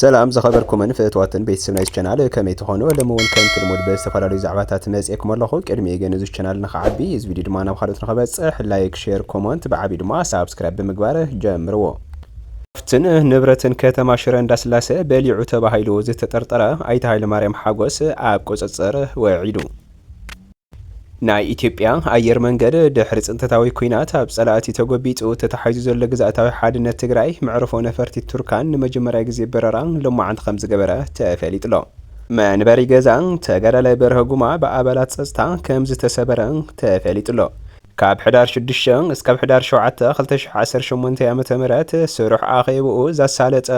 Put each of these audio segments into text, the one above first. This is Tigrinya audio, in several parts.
سلام زخبركم فئتواتن بيتسمنا الشانال كما تخونوا لما كانت المود باستفادة زعباتات مزيكم الله كرمي يجنزو الشانال نخعبي إذا فيديو دمانا وخارج نخبص لايك شير كومنت بعبي دما سبسكرايب بمقباره جمروا فتن نبرتن كتما شرن داسلاسه بليعو تباهيلو زتطرطره ايت هايل ماريام حاغوس اب قصصر وعيدو ناي إثيوبيا أير منجد دحر صنتتاوي كوينات أب صلاتي تغبيطو تتحيزو زل ግዛታዊ ሓድነት ትግራይ መዕረፎ ነፈርቲ ቱርካን ንመጀመሪያ ግዜ በረራን ሎማዓንት ከም ዝገበረ ተፈሊጥሎ መንበሪ ገዛን ተጋዳላይ በርሀጉማ በአባላት ጸጥታ ከም ዝተሰበረ ተፈሊጥሎ ካብ ሕዳር 6 እስከ ሕዳር 7 2018 ዓ.ም ስሩሕ አኺብኡ ዛሳለጸ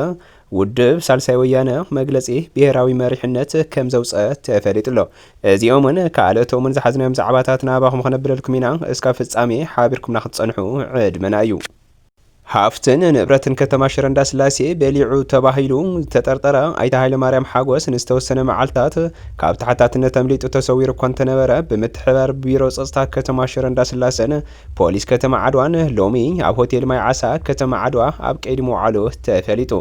ውድብ ሳልሳይ ወያነ መግለጺ ብሔራዊ መሪሕነት ከም ዘውፀ ተፈሊጥሎ እዚኦምን ካልኦቶምን ዝሓዝናዮም ዛዕባታት ናባኹም ከነብረልኩም ኢና እስካብ ፍጻሜ ሓቢርኩም ንኽትጸንሑ ዕድመናዩ ሃፍትን ንብረትን ከተማ ሽረ እንዳስላሴ በሊዑ ተባሂሉ ተጠርጠረ አይተ ኃይለ ማርያም ሓጎስ ንስተወሰነ መዓልታት ካብ ተሓታትነት ተምሊጡ ተሰዊሩ እኳ እንተነበረ ብምትሕባር ቢሮ ጸጥታ ከተማ ሽረ እንዳስላሴን ፖሊስ ከተማ ዓድዋን ሎሚ ኣብ ሆቴል ማይ ዓሳ ከተማ ዓድዋ ኣብ ቀይዲ ምውዓሉ ተፈሊጡ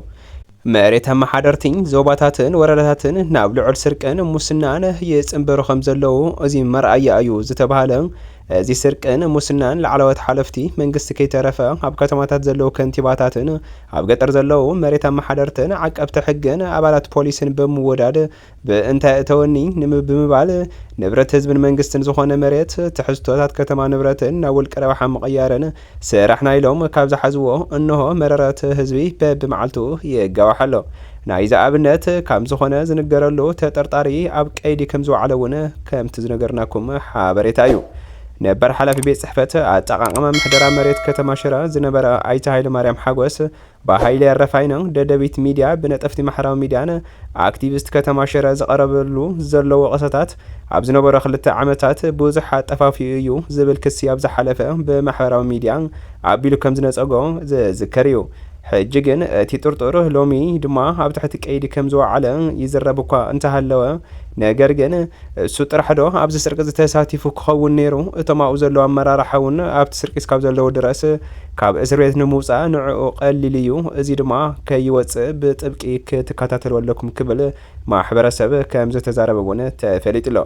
መሬት ኣመሓደርቲን ዞባታትን ወረዳታትን ናብ ልዑል ስርቅን ሙስናን የጽንበሩ ከም ዘለዉ እዚ መርኣያ እዩ ዝተባሃለ እዚ ስርቅን ሙስናን ለዓለወት ሓለፍቲ መንግስቲ ከይተረፈ ኣብ ከተማታት ዘለዉ ከንቲባታትን ኣብ ገጠር ዘለዉ መሬት ኣመሓደርትን ዓቀብቲ ሕግን ኣባላት ፖሊስን በምወዳድ በእንታይ እተወኒ ብምባል ንብረት ህዝብን መንግስትን ዝኾነ መሬት ትሕዝቶታት ከተማ ንብረትን ናብ ውልቀ ረብሓ ምቕያርን ስራሕና ኢሎም ካብ ዝሓዝዎ እንሆ መረረት ህዝቢ በብመዓልቱ የጋዋሓሎ ናይ ዝኣብነት ከም ዝኾነ ዝንገረሉ ተጠርጣሪ ኣብ ቀይዲ ከም ዝወዓለ እውን ከምቲ ዝነገርናኩም ሓበሬታ እዩ ነበር ሓላፊ ቤት ጽሕፈት አጠቃቀማ ምሕደራ መሬት ከተማ ሽረ ዝነበረ አይተ ኃይለ ማርያም ሓጎስ በኃይለ ያረፋይነ ደደቢት ሚዲያ በነጠፍቲ ማሕበራዊ ሚዲያን አክቲቪስት ከተማ ሽረ ዝቀረበሉ ዘለዎ ቀሰታት ኣብ ዝነበረ 2 ዓመታት ብዙሕ አጠፋፊ እዩ ዝብል ክሲ ኣብ ዝሓለፈ በማሕበራዊ ሚዲያ አቢሉ ከም ዝነጸጎ ዝዝከር እዩ ሕጂ ግን እቲ ጥርጥር ሎሚ ድማ ኣብ ትሕቲ ቀይዲ ከም ዝወዓለ ይዝረብ እኳ እንተሃለወ ነገር ግን እሱ ጥራሕዶ ኣብዚ ስርቂ ዝተሳቲፉ ክኸውን ነይሩ እቶም ኣብኡ ዘለዉ ኣመራርሓ እውን ኣብቲ ስርቂ እስካብ ዘለዉ ድረስ ካብ እስር ቤት ንምውፃእ ንዕኡ ቀሊል እዩ እዚ ድማ ከይወፅእ ብጥብቂ ክትከታተሉ ኣለኩም ክብል ማሕበረሰብ ከም ዝተዛረበ እውን ተፈሊጥሎ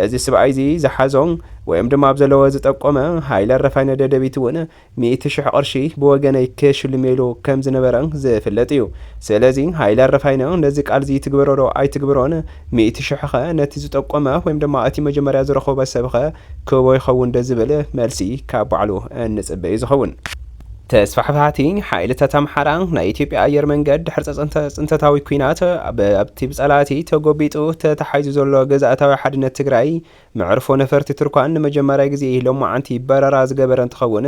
እዚ ሰብኣይ እዚ ዝሓዞም ወይም ድማ ኣብ ዘለዎ ዝጠቆመ ኃይለ ረፋይነ ደደቢት እውን 100,000 ቅርሺ ብወገነይ ክሽልሜሉ ከም ዝነበረ ዝፍለጥ እዩ ስለዚ ኃይለ ረፋይነ ነዚ ቃል እዚ ትግበረዶ ኣይትግበሮን 100,000 ነቲ ዝጠቆመ ወይም ድማ እቲ መጀመርያ ዝረኸበ ሰብኸ ክቦ ይኸውን ደዝብል መልሲ ካብ ባዕሉ እንጽበይ ዝኸውን ተስፋሕፋቲ ሓይልታት ኣምሓራ ናይ ኢትዮጵያ አየር መንገድ ድሕሪ ጽንተታዊ ኩናት ኣብቲ ብጸላቲ ተጎቢጡ ተተሓይዙ ዘሎ ግዛእታዊ ሓድነት ትግራይ መዕርፎ ነፈርቲ ቱርካን ንመጀመርያ ግዜ ሎማዓንቲ በረራ ዝገበረ እንትኸውን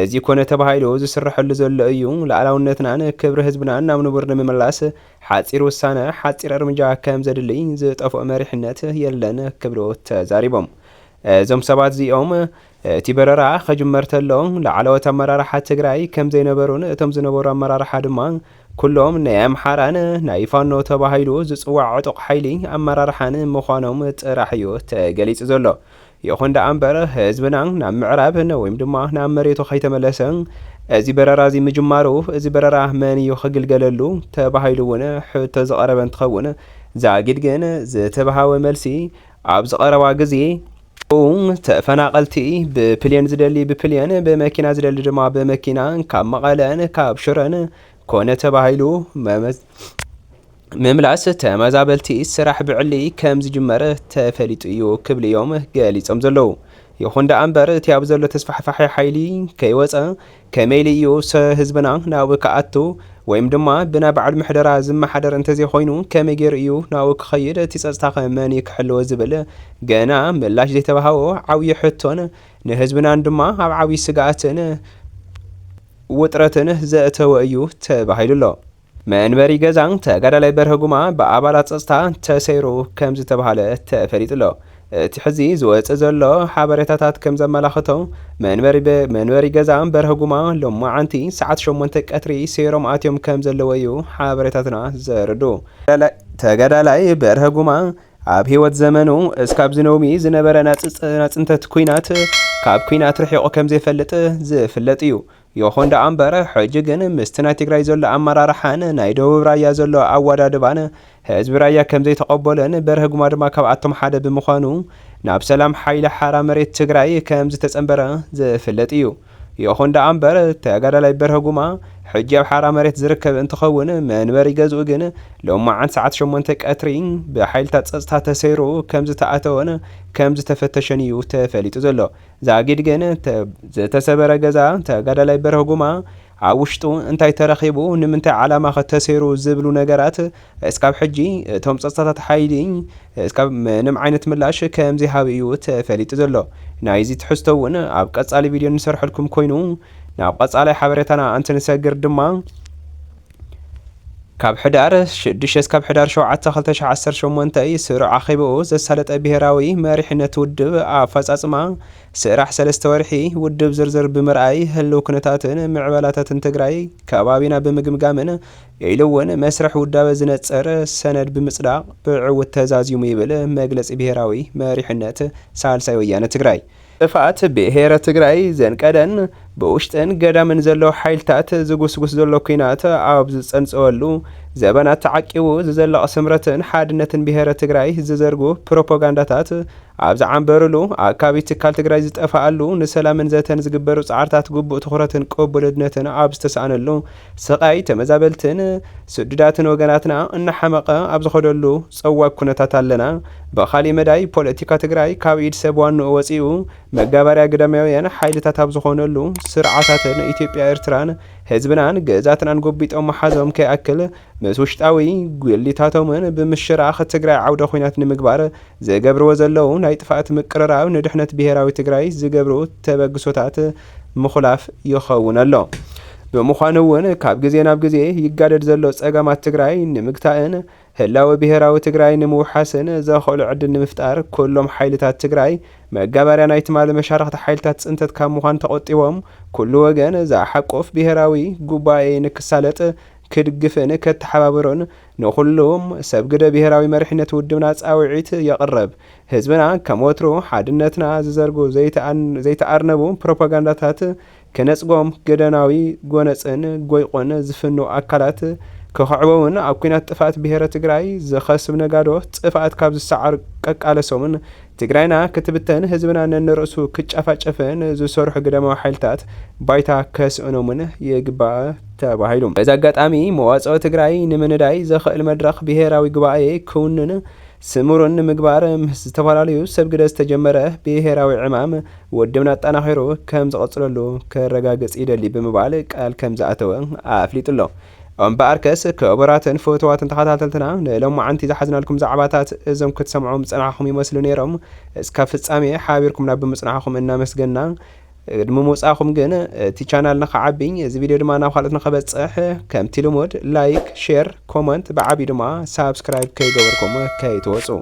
እዚ ኮነ ተባሂሉ ዝስርሐሉ ዘሎ እዩ ሉዓላውነትናን ክብሪ ህዝብናን ናብ ንቡር ንምምላስ ሓፂር ውሳነ ሓፂር እርምጃ ከም ዘድሊ ዝጠፍኦ መሪሕነት የለን ክብሉ ተዛሪቦም እዞም ሰባት እዚኦም እቲ በረራ ከጅመር ተሎ ለዓለወት ኣመራርሓ ትግራይ ከም ዘይነበሩን እቶም ዝነበሩ ኣመራርሓ ድማ ኩሎም ናይ ኣምሓራን ናይ ፋኖ ተባሂሉ ዝጽዋዕ ዕጡቕ ሓይሊ ኣመራርሓን ምዃኖም ጥራሕ እዩ ተገሊጹ ዘሎ ይኹን ደኣ እምበር ህዝብና ናብ ምዕራብ ወይም ድማ ናብ መሬቱ ከይተመለሰ እዚ በረራ እዚ ምጅማሩ እዚ በረራ መን እዩ ክግልገለሉ ተባሂሉ እውን ሕቶ ዝቐረበ እንትኸውን ዛጊድ ግን ዝተባሃወ መልሲ ኣብ ዝቐረባ ግዜ ተፈናቀልቲ በፕሌን ዝደሊ በፕሌን በመኪና ዝደሊ ድማ በመኪና ካብ መቐለን ካብ ሽረን ኮነ ተባሂሉ መምላስ ተመዛበልቲ ስራሕ ብዕሊ ከም ዝጅመረ ተፈሊጡ እዩ ክብል እዮም ገሊጾም ዘለዉ ይኹን ደኣ እምበር እቲ ኣብ ዘሎ ተስፋሕፋሒ ሓይሊ ከይወፀ ከመይሊ እዩ ህዝብና ናብ ከኣቱ ወይም ድማ ብና በዓል ምሕደራ ዝመሓደር እንተዘይኮይኑ ከመይ ገይሩ እዩ ናብኡ ክኸይድ እቲ ጸጥታ ከመን ክሕልዎ ዝብል ገና ምላሽ ዘይተባሃቦ ዓብዪ ሕቶን ንህዝብናን ድማ ኣብ ዓብዪ ስጋኣትን ውጥረትን ዘእተወ እዩ ተባሂሉሎ መንበሪ ገዛን ተጋዳላይ በርሀጉማ ብኣባላት ጸጥታ ተሰይሩ ከም ዝተባሃለ ተፈሊጥሎ እቲ ሕዚ ዝወፅእ ዘሎ ሓበሬታታት ከም ዘመላኽቶ መንበሪ ገዛን በርሀጉማ ሎማዓንቲ ሰዓት 8 ቀትሪ ሰይሮም ኣትዮም ከም ዘለዎ እዩ ሓበሬታትና ዘርዱ ተጋዳላይ በርሀጉማ ኣብ ህይወት ዘመኑ እስካብ ዝነውሚ ዝነበረ ናጽንተት ኩናት ካብ ኩናት ርሒቑ ከም ዘይፈልጥ ዝፍለጥ እዩ يخون دا أمبر حججن مستنا تجري زل أمر رحان نايدو برايا زل أودا دبان هز برايا كم زي تقبلن برهج ما كبعتم حدا بمخانو ناب سلام حيل حرام ريت تجري كم زي تسأمبر زي فلتيو يخون دا أمبر تجرى لي برهجما حجاب حرام ريت زركب انتخون منبري جزء جن لو ما عن ساعات شو منتك أترين بحيل تتصها تسيرو كم زي تأتون كم زي تفتشنيو تفليت زلوا زاجد جن تسبر جزا تجرى لي برهجما عوشتو انتي ترخيبو نمنتي علامة تسيرو زبلو نجارات اسكاب حجي توم تصطات حايلين اسكاب نم عينة ملاش كم زي هاويو تفليت زلوا نايزي تحستون عبقى على فيديو نسرح لكم كوينو نابقص على حبرتنا أنت نسجر دما كاب حدار شدش كاب حدار شو عتا خلتش عسر شو منتأي سرع عخيبو زسالة بهراوي مريحنا تودب عفاز أسمع سرح سلسة ورحي ودب زرزر بمرأي هلو كنتاتن معبالاتاتن تقراي كابابينا بمقمقامن يلون مسرح وداب زنت سر سند بمصداق بعو التزاز يميبل مجلس بهراوي مريحنا سالسة ويانا تقراي ጥፋት ብሔረ ትግራይ ዘንቀደን በውሽጥን ገዳምን ዘሎ ሓይልታት ዝጉስጉስ ዘሎ ኩናት ኣብ ዝጸንጸወሉ ዘበናት ተዓቂቡ ዝዘለቐ ስምረትን ሓድነትን ብሔረ ትግራይ ዝዘርጉ ፕሮፓጋንዳታት ኣብ ዝዓንበሩሉ ኣካባቢ ትካል ትግራይ ዝጠፋኣሉ ንሰላምን ዘተን ዝግበሩ ጻዕርታት ግቡእ ትኹረትን ቅቡልነትን ኣብ ዝተሰኣነሉ ስቃይ ተመዛበልትን ስድዳትን ወገናትና እናሓመቐ ኣብ ዝኸደሉ ጸዋግ ኩነታት ኣለና በኻሊ መዳይ ፖለቲካ ትግራይ ካብ ኢድ ሰብ ዋንኡ ወፂኡ መጋባርያ ግዳማውያን ሓይልታት ኣብ ዝኾነሉ ስርዓታትን ኢትዮጵያ ኤርትራን ህዝብናን ገዛትናን ጎቢጦም መሓዞም ከይኣክል ምስ ውሽጣዊ ጉሊታቶምን ብምሽራኽ ትግራይ ዓውደ ኩናት ንምግባር ዘገብርዎ ዘለዉ ናይ ጥፋት ምቅርራብ ንድሕነት ብሔራዊ ትግራይ ዝገብሩ ተበግሶታት ምኹላፍ ይኸውን ኣሎ ብምዃኑ እውን ካብ ግዜ ናብ ግዜ ይጋደድ ዘሎ ጸገማት ትግራይ ንምግታእን ህላዊ ብሔራዊ ትግራይ ንምውሓስን ዘኽእሉ ዕድል ንምፍጣር ኩሎም ሓይልታት ትግራይ መጋባርያ ናይ ትማሊ መሻርክቲ ሓይልታት ጽንተት ካብ ምዃን ተቆጢቦም ኩሉ ወገን ዘሓቁፍ ብሔራዊ ጉባኤ ንክሳለጥ ክድግፍን ከተሓባበሩን ንኹሎም ሰብ ግደ ብሔራዊ መሪሕነት ውድብና ጻውዒት የቕረብ ህዝብና ከም ወትሩ ሓድነትና ዝዘርጉ ዘይተኣርነቡ ፕሮፓጋንዳታት ከነጽጎም ገደናዊ ጎነጽን ጎይቆን ዝፍኑ ኣካላት ከኸዕበውን ኣብ ኩናት ጥፋት ብሔረ ትግራይ ዝኸስብ ነጋዶ ጥፋት ካብ ዝሰዓር ቀቃለሶምን ትግራይና ክትብተን ህዝብና ነንርእሱ ክጫፋጨፈን ዝሰርሑ ግደማዊ ሓይልታት ባይታ ከስእኖምን ይግባእ ተባሂሉ በዛ አጋጣሚ መዋጽኦ ትግራይ ንምንዳይ ዘኽእል መድረኽ ብሔራዊ ጉባኤ ክውንን ስሙሩን ምግባር ምስ ዝተፈላለዩ ሰብ ግደ ዝተጀመረ ብሔራዊ ዕማም ወድብና ኣጠናኺሩ ከም ዝቐጽለሉ ከረጋግጽ ይደሊ ብምባል ቃል ከም ዝኣተወ ኣፍሊጡሎ እምበኣርከስ ክቡራትን ፍትዋትን ተኸታተልትና ንሎማዓንቲ ዝሓዝናልኩም ዛዕባታት እዞም ክትሰምዖም ጽናሕኹም ይመስሉ ነይሮም እስካብ ፍጻሜ ሓቢርኩምና ብምጽናሕኹም እናመስገንና ድምሙጻኹም ግን እቲ ቻናል ንኸዓቢኝ እዚ ቪድዮ ድማ ናብ ካልኦት ንኸበጽሕ ከምቲ ልሙድ ላይክ ሼር ኮመንት ብዓቢ ድማ ሳብስክራይብ ከይገበርኩም ከይትወጹ